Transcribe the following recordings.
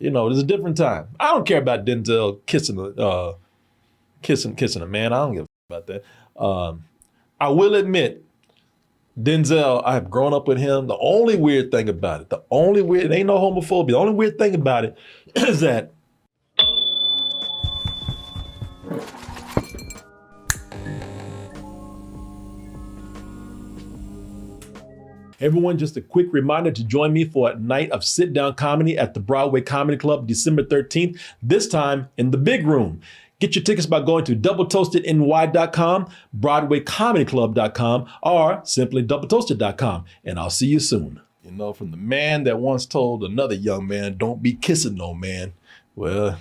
You know, there's a different time. I don't care about Denzel kissing a man. I don't give a about that. I will admit, Denzel, I have grown up with him. The only weird thing about it, it ain't no homophobia. The only weird thing about it is that everyone, just a quick reminder to join me for a night of sit-down comedy at the Broadway Comedy Club, December 13th, this time in the big room. Get your tickets by going to doubletoastedny.com, broadwaycomedyclub.com, or simply doubletoasted.com, and I'll see you soon. You know, from the man that once told another young man, don't be kissing no man, well,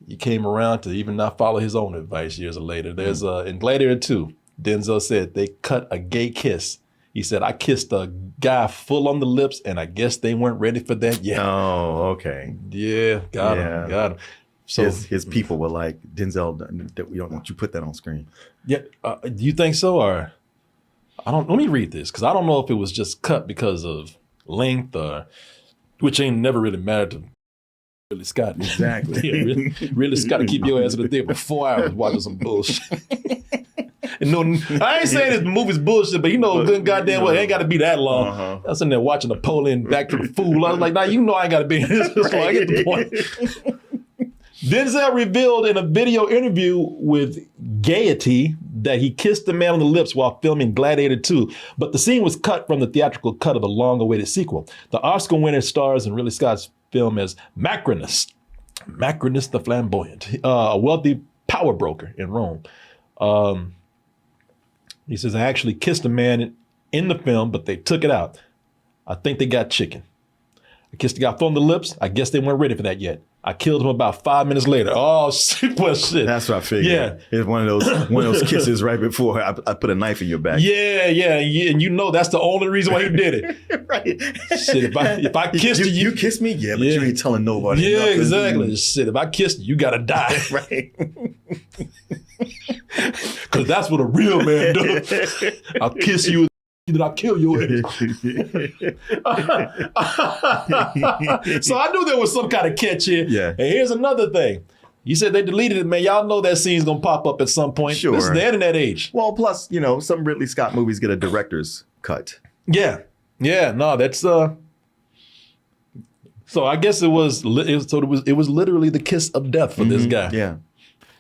he came around to even not follow his own advice years later. There's in Gladiator II, Denzel said they cut a gay kiss. He said, I kissed a guy full on the lips, and I guess they weren't ready for that yet. Oh, okay. Yeah, got him. So his people were like, Denzel, we don't want you to put that on screen. Yeah, do you think so? Or let me read this, because I don't know if it was just cut because of length, or which ain't never really mattered to Ridley Scott. Exactly. Yeah, Ridley Scott to keep your ass in the theater for 4 hours watching some bullshit. And no, I ain't saying this movie's bullshit, but you know, good goddamn well, it ain't got to be that long. I was sitting there watching Napoleon Back to the Fool. I was like, nah, you know I ain't got to be in this long. I get the point. Denzel revealed in a video interview with Gaiety that he kissed the man on the lips while filming Gladiator II, but the scene was cut from the theatrical cut of the long-awaited sequel. The Oscar winner stars in Ridley Scott's film as Macrinus the Flamboyant, a wealthy power broker in Rome. He says, I actually kissed a man in the film, but they took it out. I think they got chicken. I kissed the guy on the lips. I guess they weren't ready for that yet. I killed him about 5 minutes later. Oh, shit, well, shit. That's what I figured. Yeah. It's one of those kisses right before I put a knife in your back. Yeah. And you know that's the only reason why he did it. Right. Shit, if I kissed you. You kissed me? Yeah, but you ain't telling nobody. Yeah, nothing. exactly. Shit, if I kissed you, you gotta die. Right. Because that's what a real man does. I'll kiss you, then I'll kill your ass. So I knew there was some kind of catch here. Yeah. And here's another thing. You said they deleted it, man. Y'all know that scene's gonna pop up at some point. Sure. This is the internet age. Well, plus, you know, some Ridley Scott movies get a director's cut. Yeah. No, that's So I guess it was literally the kiss of death for this guy. Yeah.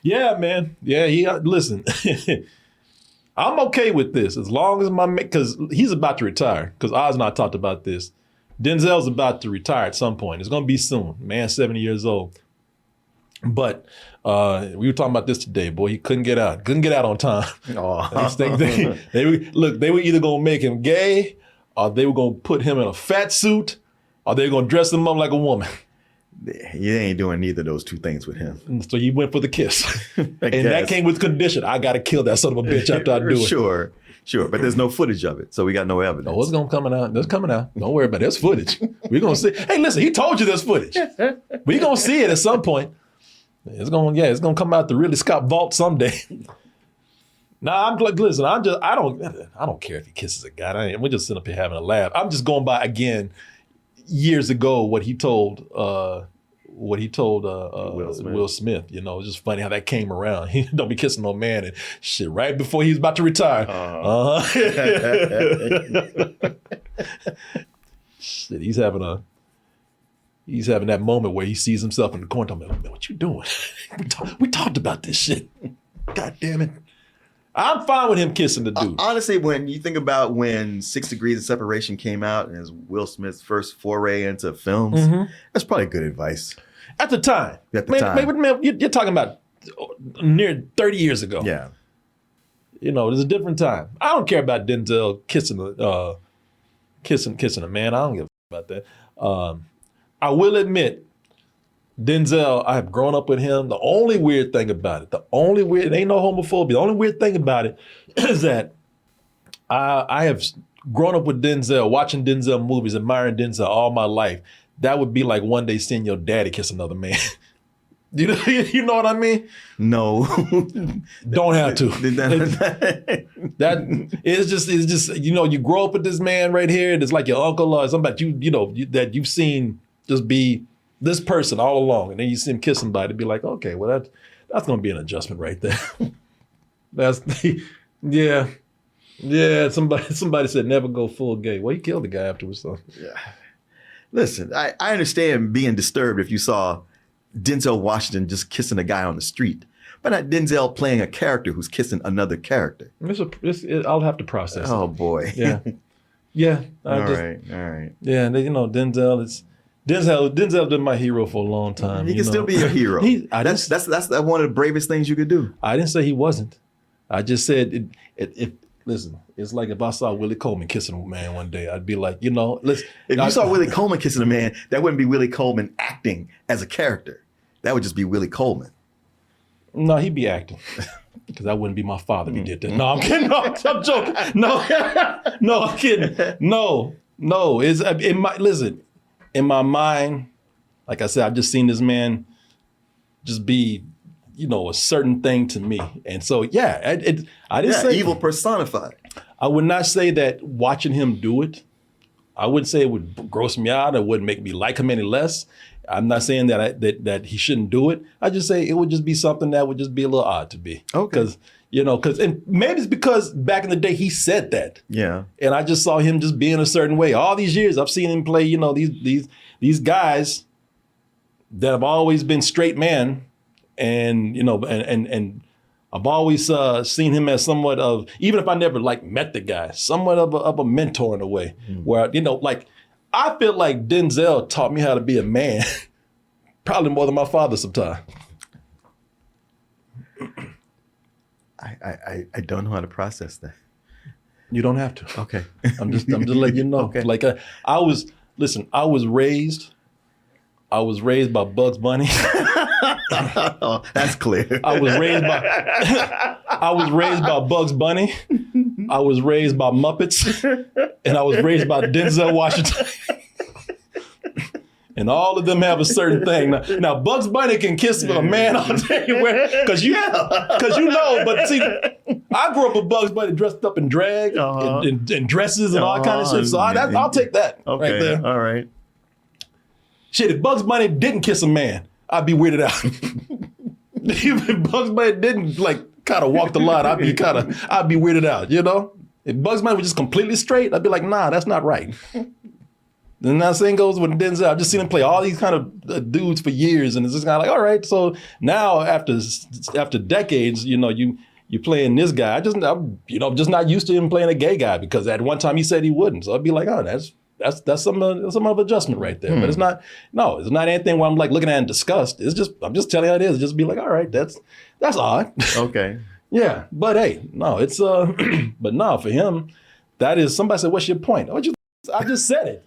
Yeah, man. Yeah, listen. I'm okay with this as long as because he's about to retire. Because Oz and I talked about this. Denzel's about to retire at some point. It's going to be soon. Man, 70 years old. But we were talking about this today, boy. He couldn't get out. Couldn't get out on time. They were either going to make him gay, or they were going to put him in a fat suit, or they were going to dress him up like a woman. You ain't doing neither of those two things with him. So he went for the kiss. And that came with condition. I got to kill that son of a bitch after I do it. Sure. But there's no footage of it, so we got no evidence. Oh, it's going to come out. It's coming out. Don't worry about it. There's footage. We're going to see. Hey, listen, he told you there's footage. We're going to see it at some point. It's going to come out the Ridley Scott vault someday. Nah, listen, I don't care if he kisses a guy. We're just sitting up here having a laugh. I'm just going by, again, years ago, what he told Will Smith. You know, it's just funny how that came around. He don't be kissing no man and shit right before he's about to retire. Shit, he's having that moment where he sees himself in the corner. I'm like, man, what you doing? we talked about this shit. God damn it. I'm fine with him kissing the dude. Honestly, when you think about when 6 Degrees of Separation came out and it was Will Smith's first foray into films, that's probably good advice. At the time. You're talking about near 30 years ago. Yeah. You know, there's a different time. I don't care about Denzel kissing a man. I don't give a about that. I will admit, Denzel, I have grown up with him. The only weird thing about it, it ain't no homophobia. The only weird thing about it is that I have grown up with Denzel, watching Denzel movies, admiring Denzel all my life. That would be like one day seeing your daddy kiss another man. You know what I mean? No. Don't have to. It's just you know, you grow up with this man right here, and it's like your uncle or somebody that you've seen just be this person all along, and then you see him kiss somebody, be like, okay, well that's gonna be an adjustment right there. Yeah. Somebody said never go full gay. Well, he killed the guy afterwards. So Yeah. Listen, I understand being disturbed if you saw Denzel Washington just kissing a guy on the street, but not Denzel playing a character who's kissing another character. I'll have to process. Oh boy. Yeah. Yeah. All right. Yeah, Denzel's been my hero for a long time. He can still be your hero. That's one of the bravest things you could do. I didn't say he wasn't. I just said listen, it's like if I saw Willie Coleman kissing a man one day, I'd be like, listen. If you saw Willie Coleman kissing a man, that wouldn't be Willie Coleman acting as a character. That would just be Willie Coleman. No, he'd be acting. Because that wouldn't be my father if he did that. No, I'm kidding. No, I'm joking. No, I'm kidding. No. Listen, in my mind, like I said, I've just seen this man just be, a certain thing to me. And so, yeah, I didn't say evil personified. I would not say that watching him do it, I wouldn't say it would gross me out. It wouldn't make me like him any less. I'm not saying that he shouldn't do it. I just say it would just be something that would just be a little odd to be. Okay. Because and maybe it's because back in the day he said that. Yeah. And I just saw him just being a certain way. All these years I've seen him play, these guys that have always been straight men, and and I've always seen him as somewhat of, even if I never met the guy, somewhat of a mentor in a way, where I feel like Denzel taught me how to be a man, probably more than my father sometimes. I don't know how to process that. You don't have to. Okay. I'm just letting you know. Okay. I was raised by Bugs Bunny. Oh, that's clear. I was raised by Bugs Bunny. I was raised by Muppets, and I was raised by Denzel Washington. And all of them have a certain thing. Now Bugs Bunny can kiss a man all day, because you know. But see, I grew up with Bugs Bunny dressed up in drag and dresses and all kind of shit. So I'll take that right there. All right. Shit, if Bugs Bunny didn't kiss a man, I'd be weirded out. If Bugs Bunny didn't kind of walk the line, I'd be weirded out. If Bugs Bunny was just completely straight, I'd be like, nah, that's not right. And that same goes with Denzel. I've just seen him play all these kind of dudes for years, and it's just kind of like, all right. So now after decades, you playing this guy. I'm just not used to him playing a gay guy, because at one time he said he wouldn't. So I'd be like, oh, that's some of adjustment right there. But it's not anything where I'm looking at it in disgust. I'm just telling you how it is. Just be like, all right, that's odd. Okay. Yeah, but hey, no, it's but no, for him, that is. Somebody said, what's your point? I just said it.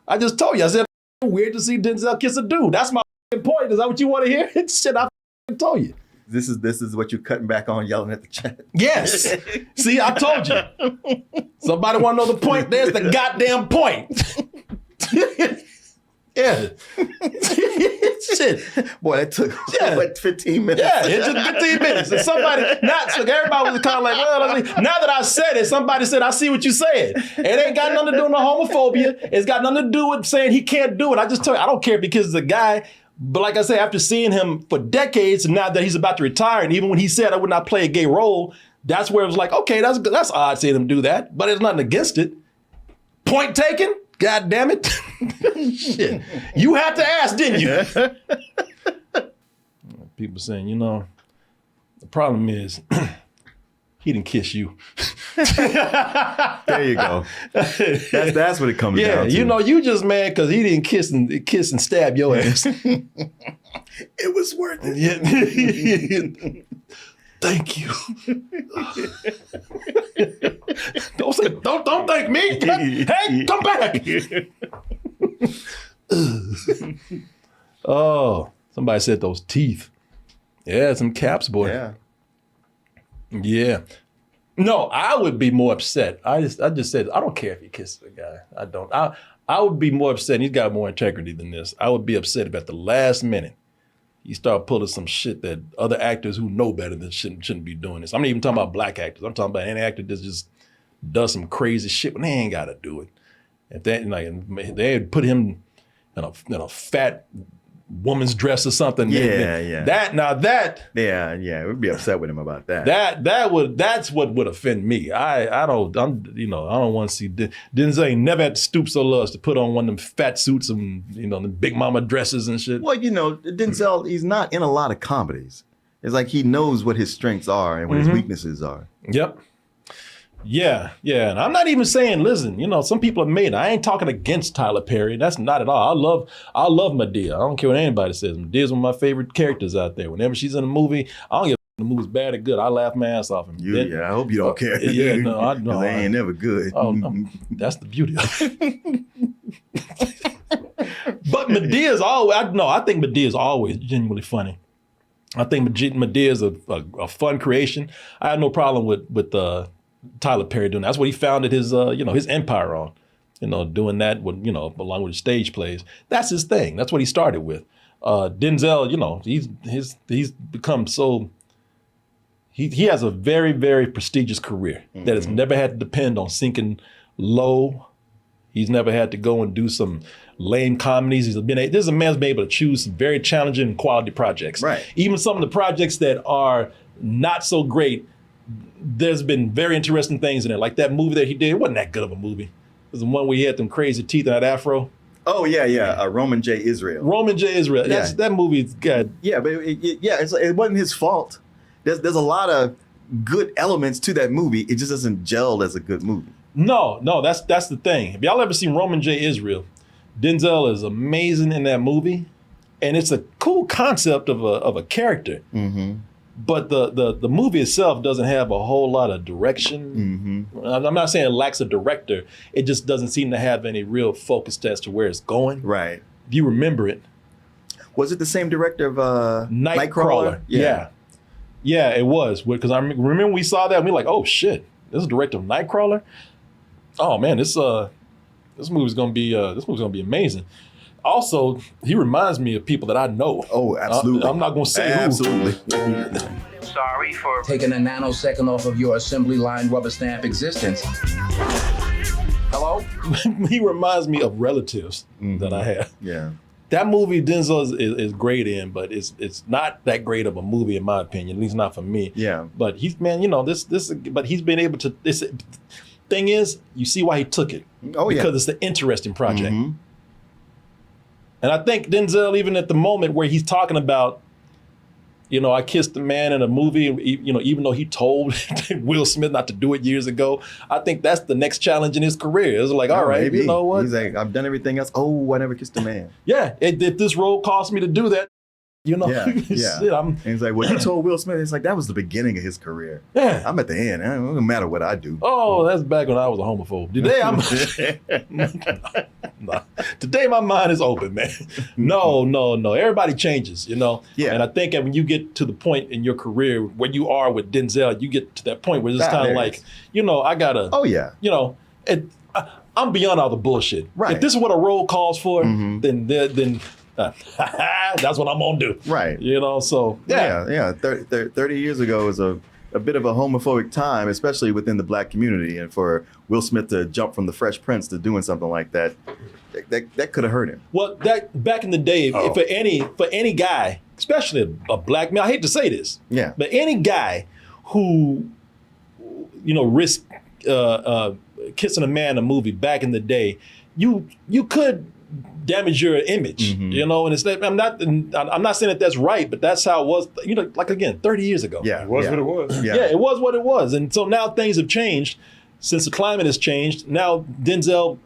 I just told you. I said, weird to see Denzel kiss a dude. That's my point. Is that what you want to hear? Shit, I told you. This is what you're cutting back on, yelling at the chat. Yes. See, I told you. Somebody want to know the point? There's the goddamn point. Yeah. Shit. Boy, that took 15 minutes. Yeah, it took 15 minutes. And everybody was kind of like, well, now that I said it, somebody said, I see what you said. It ain't got nothing to do with no homophobia. It's got nothing to do with saying he can't do it. I just tell you, I don't care because he's a guy. But like I say, after seeing him for decades, and now that he's about to retire, and even when he said I would not play a gay role, that's where it was like, okay, that's odd seeing him do that, but there's nothing against it. Point taken? God damn it. Shit. You had to ask, didn't you? People saying, the problem is he didn't kiss you. There you go. That's what it comes down to. You just mad because he didn't kiss and stab your ass. It was worth it. Yeah. Thank you. Don't thank me. Hey, come back. Oh, somebody said those teeth. Yeah, some caps, boy. Yeah. Yeah. No, I would be more upset. I just said, I don't care if he kisses a guy. I don't. I would be more upset. He's got more integrity than this. I would be upset if at the last minute you start pulling some shit that other actors who know better than shouldn't be doing this. I'm not even talking about black actors. I'm talking about any actor that just does some crazy shit when they ain't got to do it. If they had put him in a fat woman's dress or something. Yeah. That we'd be upset with him about that. That's what would offend me. I don't want to see Denzel ain't never had to stoop so low as to put on one of them fat suits and the big mama dresses and shit. Well, Denzel, he's not in a lot of comedies. It's like he knows what his strengths are and what his weaknesses are. Yep. Yeah. And I'm not even saying, listen, some people have made it. I ain't talking against Tyler Perry. That's not at all. I love Madea. I don't care what anybody says. Madea's one of my favorite characters out there. Whenever she's in a movie, I don't give a the movie's bad or good. I laugh my ass off. I hope you don't care. Yeah, no, I know. They ain't never good. Oh, no, that's the beauty of it. But Medea's always, I think Medea's always genuinely funny. I think Medea's a fun creation. I had no problem with Tyler Perry doing that. That's what he founded his empire on. Doing that with, along with his stage plays. That's his thing. That's what he started with. Denzel, he's become so. He has a very, very prestigious career that has never had to depend on sinking low. He's never had to go and do some lame comedies. This man's been able to choose some very challenging and quality projects. Right. Even some of the projects that are not so great, there's been very interesting things in it. Like that movie that he did, it wasn't that good of a movie. It was the one where he had them crazy teeth and that afro. Oh, yeah. Roman J. Israel. That movie's good. Yeah, but it wasn't his fault. There's a lot of good elements to that movie. It just doesn't gel as a good movie. No, that's the thing. If y'all ever seen Roman J. Israel, Denzel is amazing in that movie, and it's a cool concept of a character. Mm-hmm. But the movie itself doesn't have a whole lot of direction. Mm-hmm. I'm not saying it lacks a director. It just doesn't seem to have any real focus as to where it's going. Right. If you remember it. Was it the same director of Nightcrawler? Yeah, it was. Because I remember we saw that and we were like, oh shit, this is the director of Nightcrawler? Oh man, this movie's gonna be amazing. Also, he reminds me of people that I know. Oh, absolutely. I'm not gonna say absolutely. Sorry for taking a nanosecond off of your assembly line rubber stamp existence. Hello? He reminds me of relatives that I have. Yeah. That movie Denzel is great in, but it's not that great of a movie in my opinion, at least not for me. Yeah. But he's but he's been able to. This thing is, you see why he took it. Oh yeah. Because it's an interesting project. Mm-hmm. And I think Denzel, even at the moment where he's talking about, I kissed a man in a movie, even though he told Will Smith not to do it years ago, I think that's the next challenge in his career. It's like, all right, maybe. You know what? He's like, I've done everything else. Oh, I never kissed a man. Yeah, if this role cost me to do that, Yeah. shit, and he's like, well, you told Will Smith, it's like, that was the beginning of his career. Yeah. I'm at the end. It doesn't matter what I do. Oh, that's back when I was a homophobe. Today my mind is open, man. No. Everybody changes, Yeah. And I think that when you get to the point in your career where you are with Denzel, you get to that point where it's kind of like, I gotta. Oh yeah. I'm beyond all the bullshit. Right. If this is what a role calls for, then that's what I'm gonna do. Right. So yeah. 30 years ago was a bit of a homophobic time, especially within the black community, and for Will Smith to jump from the Fresh Prince to doing something like that could have hurt him. Well, that back in the day, for any guy, especially a black man, I hate to say this, but any guy who risked kissing a man in a movie back in the day, you could damage your image, and it's I'm not saying that that's right, but that's how it was, like again, 30 years ago. Yeah, it was what it was. Yeah, it was what it was. And so now things have changed since the climate has changed. Now Denzel,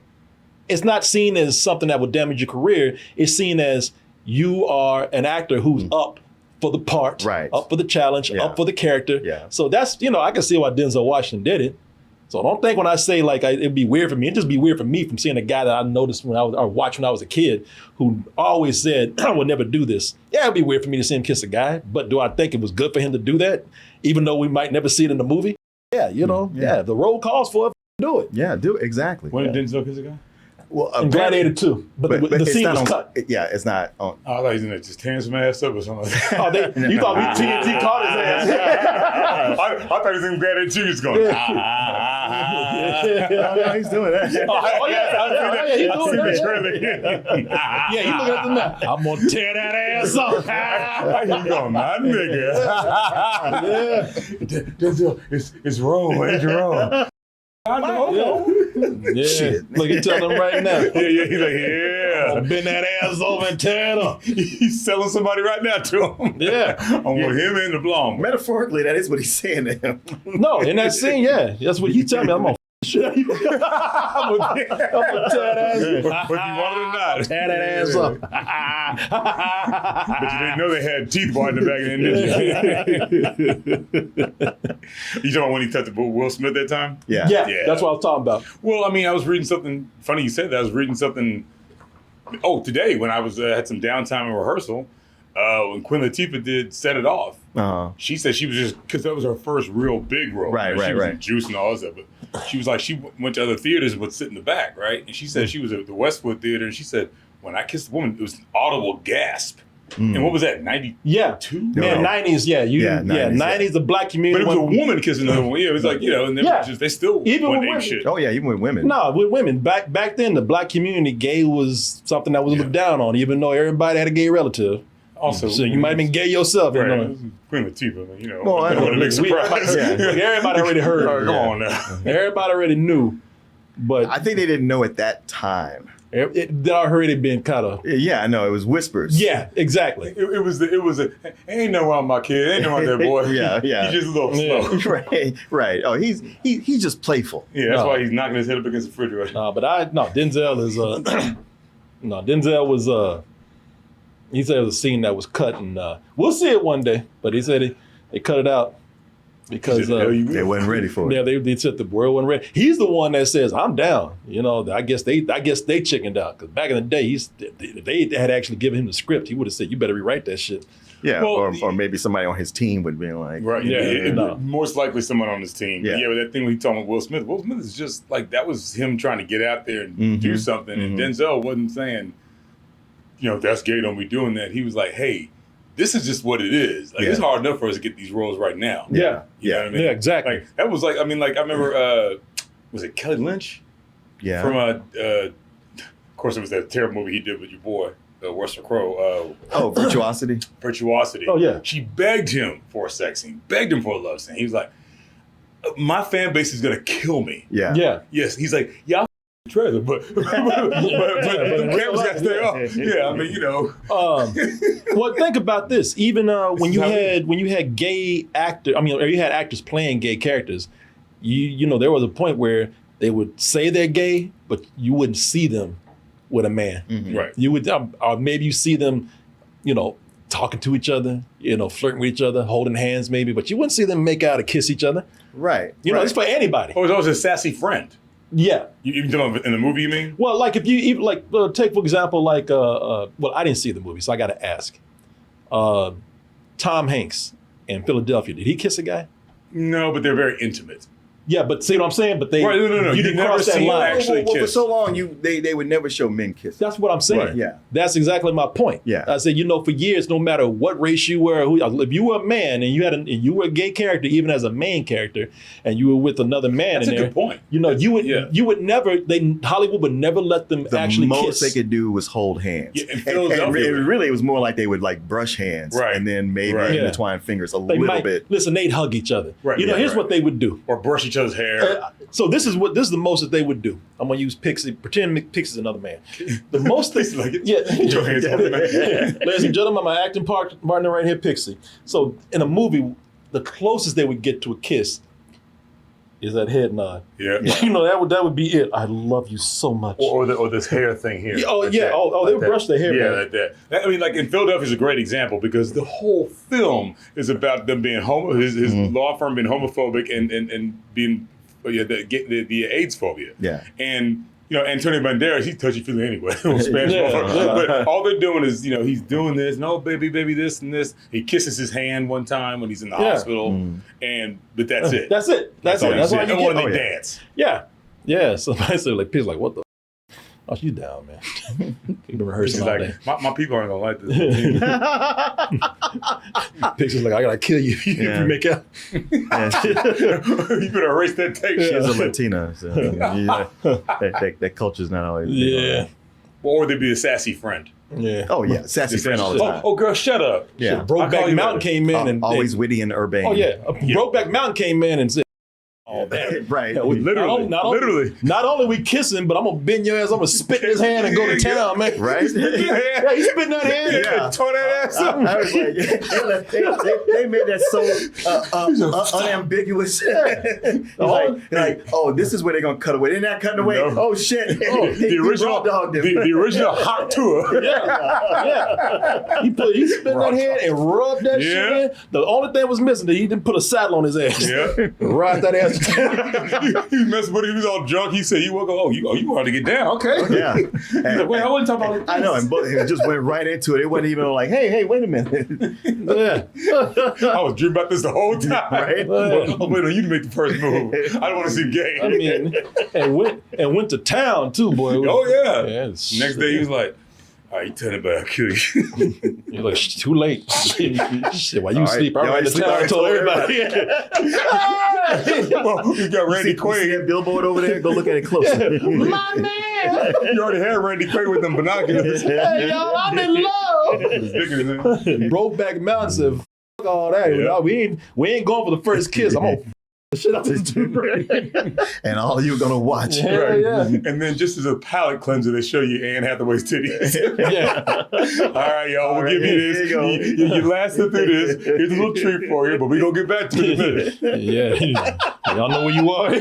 it's not seen as something that would damage your career. It's seen as you are an actor who's up for the part, right, up for the challenge, up for the character. Yeah. So that's, I can see why Denzel Washington did it. So don't think when I say it'd be weird for me. It'd just be weird for me from seeing a guy that I noticed when I was a kid who always said, I would never do this. Yeah, it'd be weird for me to see him kiss a guy, but do I think it was good for him to do that? Even though we might never see it in the movie? Yeah, the role calls for it, do it. Yeah, do it, exactly. When did Denzel kiss a guy? Well, in Gladiator II, but the scene was cut. Yeah, it's not on. I thought he was gonna just tear some ass up or something. You thought TNT caught his ass? I thought he was in Gladiator II. He was going. No, he's doing that. He's doing the that. trailer. Yeah, he's looking at the map. I'm gonna tear that ass off. You going, my nigga? Denzel, it's wrong. It's wrong. I know. Yeah, Shit. look, he telling him right now. Yeah, he's like, yeah. I'll bend that ass over and tear it up. He's selling somebody right now to him. Yeah. I'm with him and the blonde. Metaphorically, that is what he's saying to him. No, in that scene, yeah, that's what he telling me. I'm gonna shit. I'm gonna tear that ass. Whether you want it or not. Tear that ass up. But you didn't know they had teeth bar in the back of the did you? You talking about when he touched Will Smith that time? Yeah. Yeah, that's what I was talking about. Well, I mean, I was reading something, funny you said that, I was reading something, today when I was had some downtime in rehearsal, when Queen Latifah did Set It Off. She said she was just, because that was her first real big role. Right, She was right. in Juice and all that stuff, but she was like, she went to other theaters and would sit in the back, right? And she said she was at the Westwood Theater, and she said, when I kissed a woman, it was an audible gasp. And what was that, 92? Yeah. Man, 90s, yeah. 90s, the black community. But it was a woman kissing another one. Yeah, it was like, and they still Even went with ape women. shit. Oh, yeah, even with women. No, with women. Back then, the black community, gay was something that was looked down on, even though everybody had a gay relative. Also, So you might have been gay yourself. right, You it know? was Queen Latifah, Well, I I know. want a big surprise. Everybody already heard. Come on now. Everybody already knew. But I think they didn't know at that time. it already been kind of. Yeah, I know. It was whispers. Yeah, exactly. It was ain't no wrong my kid, ain't no wrong that boy. Yeah. He's just a little slow. Right. Oh, he's just playful. Yeah, that's No. why he's knocking his head up against the refrigerator. Denzel is Denzel was he said it was a scene that was cut, and we'll see it one day. But he said they cut it out because They wasn't ready for it. yeah, they said the world wasn't ready. He's the one that says I'm down. I guess they chickened out, because back in the day they had actually given him the script. He would have said, you better rewrite that shit. Yeah, Well, or maybe somebody on his team would be like, Right. Yeah, no. Most likely someone on his team. Yeah. But that thing when he talking about Will Smith. Will Smith is just like, that was him trying to get out there and do something. And Denzel wasn't saying, that's gay, don't be doing that. He was like, hey, this is just what it is. Like, it's hard enough for us to get these roles right now. Yeah. You know what I mean? Yeah, exactly. Like, that was like, I remember, was it Kelly Lynch? yeah. From, of course, it was that terrible movie he did with your boy, Russell Crowe. Virtuosity. Virtuosity. Oh, yeah. She begged him for a sex scene, begged him for a love scene. He was like, my fan base is going to kill me. Yeah. Yeah. Yes. He's like, yeah, I'll the trailer, but the cameras got to stay off. Yeah, I mean, Well, think about this. Even when you had gay actor, or you had actors playing gay characters, there was a point where they would say they're gay, but you wouldn't see them with a man. Right. You would, or maybe you see them, talking to each other, flirting with each other, holding hands maybe, but you wouldn't see them make out or kiss each other. Right. It's for anybody. Oh, it was always a sassy friend. Yeah. You talking about in the movie, you mean? Well, like if you even take for example, like I didn't see the movie, so I got to ask. Tom Hanks in Philadelphia, did he kiss a guy? No, but they're very intimate. Yeah, but see what I'm saying? But Right, no. you didn't cross that line. Actually for kiss. so long, they would never show men kiss. That's what I'm saying. Right, yeah. That's exactly my point. Yeah. I said, for years, no matter what race you were, if you were a man and you were a gay character, even as a main character, and you were with another man That's in a there, good point. you would never. Hollywood would never let them The actually most kiss. they could do was hold hands. Yeah, in and Philadelphia. really, it was more like they would like brush hands, Right. and then maybe Right. Yeah. intertwine fingers a They little might, bit. listen, they'd hug each other. Right, Here's right. what they would do. Or brush each other's hair. So this is the most that they would do. I'm gonna use Pixie. Pretend Pixie's another man. The most they, Get your hands off the Ladies and gentlemen, my acting partner right here, Pixie. So in a movie, the closest they would get to a kiss is that head nod. Yeah. That would be it. I love you so much. Or this hair thing here. Oh, Like yeah. that. Oh, Like they that. brush their hair Yeah, back. like that. Like in Philadelphia is a great example because the whole film is about them being his law firm being homophobic and being the AIDS phobia. Yeah. And Antonio Banderas, he's touchy-feely anyway. Spanish Yeah, motherfucker. yeah. But all they're doing is, he's doing this. No, baby, this and this. He kisses his hand one time when he's in the hospital, but that's it. That's it. That's all it. That's you all see. you Or get. they dance. Yeah. Yeah. So I said, like, Pixie's like, what the? Oh, she's down, man. You've been rehearsing She's all like, day. my people aren't gonna like this. Picture's like, I gotta kill you if Yeah. you make out. Yeah, You better erase that tape. she's a Latina, so that culture's not always. Yeah. Or they'd be a sassy friend. Yeah. Oh yeah, sassy friend all the time. Oh, girl, shut up. Yeah. I'll call Brokeback you Mountain later. came in and Always witty and urbane. Oh yeah. Brokeback Mountain came in and said, "Oh man, Right. Literally. Literally. not only we kissing, but I'm gonna bend your ass. I'm gonna spit in his hand and go to town, man. Right? Yeah, you spitting that hand. Yeah. Tore that ass I up. was like, they made that so unambiguous. like, oh, this is where they're gonna cut away. They're not cutting away. No. Oh shit! The original, the original hot tour. Yeah. He spit that hand and rubbed that shit Yeah. in. The only thing was missing that he didn't put a saddle on his ass. Yeah. Ride that ass. He was messing with him. He was all drunk. He said, "You woke up. Oh, you want to get down? Okay." Yeah. He's like, "Wait, I wasn't talking about." I know, and it just went right into it. It wasn't even like, hey, wait a minute. Yeah. I was dreaming about this the whole time. Right? Well, wait on you to make the first move. I don't want to see gay. I mean, and went to town too, boy. Oh yeah. Yeah, Next day he was like, "All right, you tell me about I'll kill you." You're like, too late. Shit, while you All right. sleep, I Y'all ran to sleep. town I and told everybody. Well, you got Randy See Quaid. that billboard over there? Go look at it closer. My man! You already had Randy Quaid with them binoculars. Hey, yo, I'm in love! It's bigger than that. Brokeback Mountain said, fuck all that. Yeah. No, we ain't going for the first kiss. I'm gonna the shit out this dude. And all you're gonna watch. Yeah, Right. yeah. And then just as a palate cleanser, they show you Anne Hathaway's titties. Yeah. All right, y'all, we'll All give right, you here this. you go. You lasted through this. Here's a little treat for you, but we're going to get back to it in a minute. Yeah. Y'all know where you are.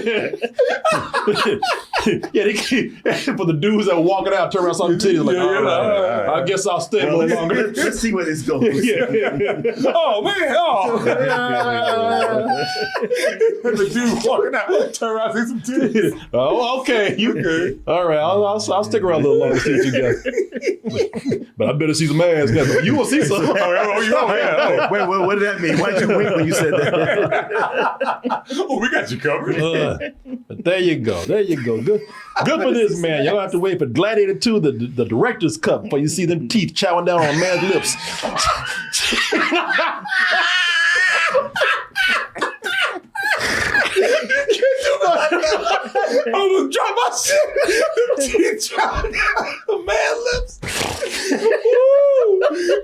Yeah, they keep, for the dudes that are walking out, turn around, saw the titties, like, Yeah, all yeah, right, all right. I guess I'll stay a Well, little longer. let's see where this goes. Yeah. Oh, man. Oh. The dude walking out, turn around, see some titties. Oh, okay. You Okay. All right, I'll stick around a little longer, see what you got. But I better see some ass. You will see some. Yeah. Wait, what did that mean? Why'd you wink when you said that? Oh, we got you covered. But there you go. There you go. Good for this man. Y'all have to wait for Gladiator II, the director's cut, before you see them teeth chowing down on a man's lips. I almost dropped my shit. Them teeth chowing down on man lips.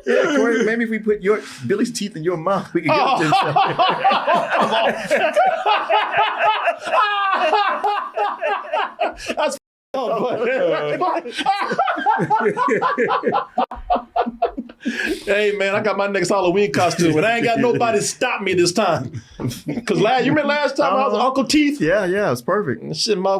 Yeah, Corey, maybe if we put Billy's teeth in your mouth, we can get this. That's Hey man, I got my next Halloween costume and I ain't got nobody to stop me this time. Cause you remember last time I was Uncle Teeth? Yeah, it was perfect. Shit, my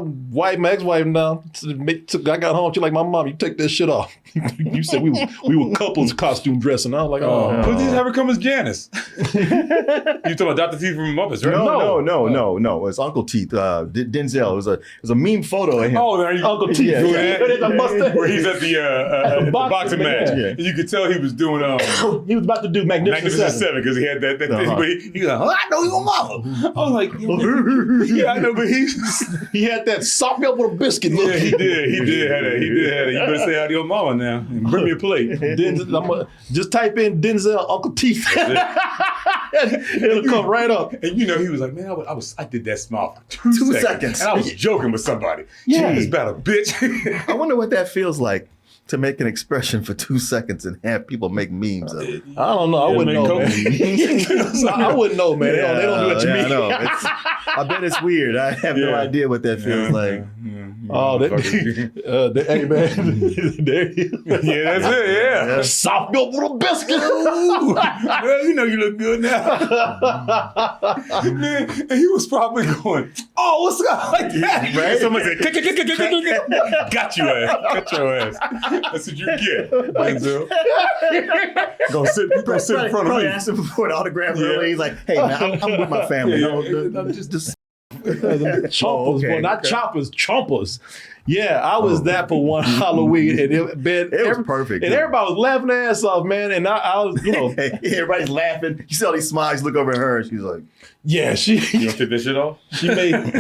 ex-wife now, I got home, she like, my mom, you take that shit off. You said we were couples costume dressing. I was like, oh. Who did ever come as Janice? You talking about Dr. Teeth from Muppets, right? No. It's Uncle Teeth. Denzel. It was a meme photo of him. Oh, there you Uncle Teeth. Yeah. Where he's at the boxing match. match. Yeah. And you could tell he was doing He was about to do Magnificent Magnificent Seven. Seven because he had that thing. Uh-huh. But he was like, oh, I know your mama. I was like, yeah, I know, but He had that soft milk with a biscuit look. yeah, he did have that. You better say hi to your mama now and bring me a plate. Just type in Denzel Uncle Teeth. It'll come right up. And you know, he was like, man, I did that smile for 2 seconds. And I was joking with somebody. Yeah. Jeez, about a bitch. I wonder what that feels like to make an expression for 2 seconds and have people make memes of it. I don't know. I wouldn't know, man. I wouldn't know, man. They don't do what you mean. I know. I bet it's weird. I have no idea what that feels like. Oh, hey, man. There he is. Yeah, that's it, yeah. Soft milk with a biscuit. Well, you know you look good now. Man, and he was probably going, oh, what's up? Like that. Right? Someone said, got you ass. Got your ass. That's what you get, Denzel. Go sit in front of Probably me. asked him for an autograph early. He's like, hey, man, I'm with my family. Yeah. I'm just Chompers, okay, boy, not choppers, chompers. Yeah, I was that for one Halloween, and it was perfect. And everybody was laughing their ass off, man. And I was, everybody's laughing. You see all these smiles. Look over at her, and she's like, yeah, You don't take that shit off?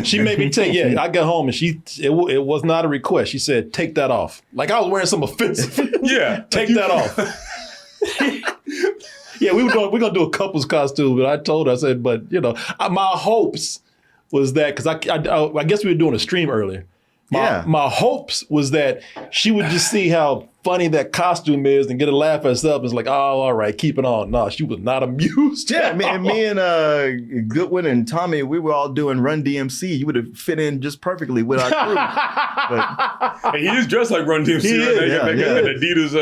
she made me take. Yeah, I got home and it was not a request. She said, take that off. Like I was wearing some offensive. Yeah, take that off. Yeah, we're gonna do a couple's costume, but I told her, I said, but my hopes was that because I guess we were doing a stream earlier. My hopes was that she would just see how funny that costume is and get a laugh at herself. It's like, oh, all right, keep it on. No, she was not amused. Yeah, me and Goodwin and Tommy, we were all doing Run DMC. You would have fit in just perfectly with our crew. But, he is dressed like Run DMC. He Right? is. They got that Adidas.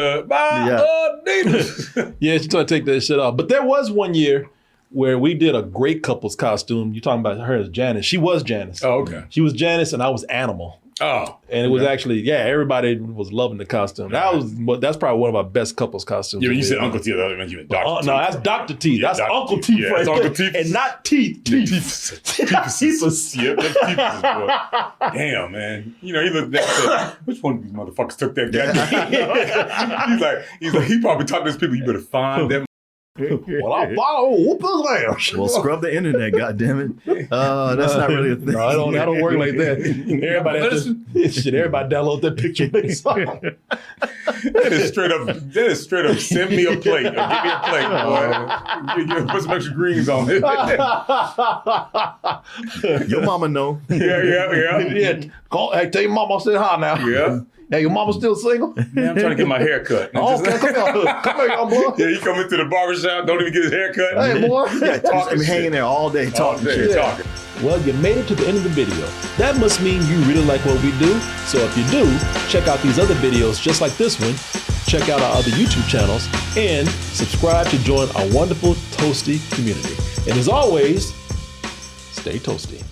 Adidas. Yeah, she's trying to take that shit off. But there was one year where we did a great couple's costume. You're talking about her as Janice. She was Janice. Oh, okay. She was Janice and I was Animal. Oh, and it was actually, everybody was loving the costume. That's probably one of our best couples costumes. Yeah, when you said Uncle Teeth, that meant you meant Dr. Teeth. No, that's Dr. Teeth. That's Dr. Uncle Teeth. Teeth Yeah, right that's there. Uncle Teeth. And not Teeth. Teethus. Yep, that's Teethus, boy. Damn, man. He looked at that. Which one of these motherfuckers took that goddamn? He's like, he probably talked to his people. You better find them. Well, I'll follow whoop his ass. well, scrub the internet, goddammit. That's not really a thing. No, I don't work like that. Everybody download that picture. That is straight up. Send me a plate. Or give me a plate, boy. Put some extra greens on it. Your mama know. Yeah. Hey, tell your mama I said hi now. Yeah. Hey, your mama still single? Yeah, I'm trying to get my hair cut. Oh, okay, come here, young boy. Yeah, he come into the barbershop, don't even get his hair cut. Hey, boy. Talking, hanging there all day talking shit. Talking. Well, you made it to the end of the video. That must mean you really like what we do. So if you do, check out these other videos just like this one. Check out our other YouTube channels and subscribe to join our wonderful Toasty community. And as always, stay toasty.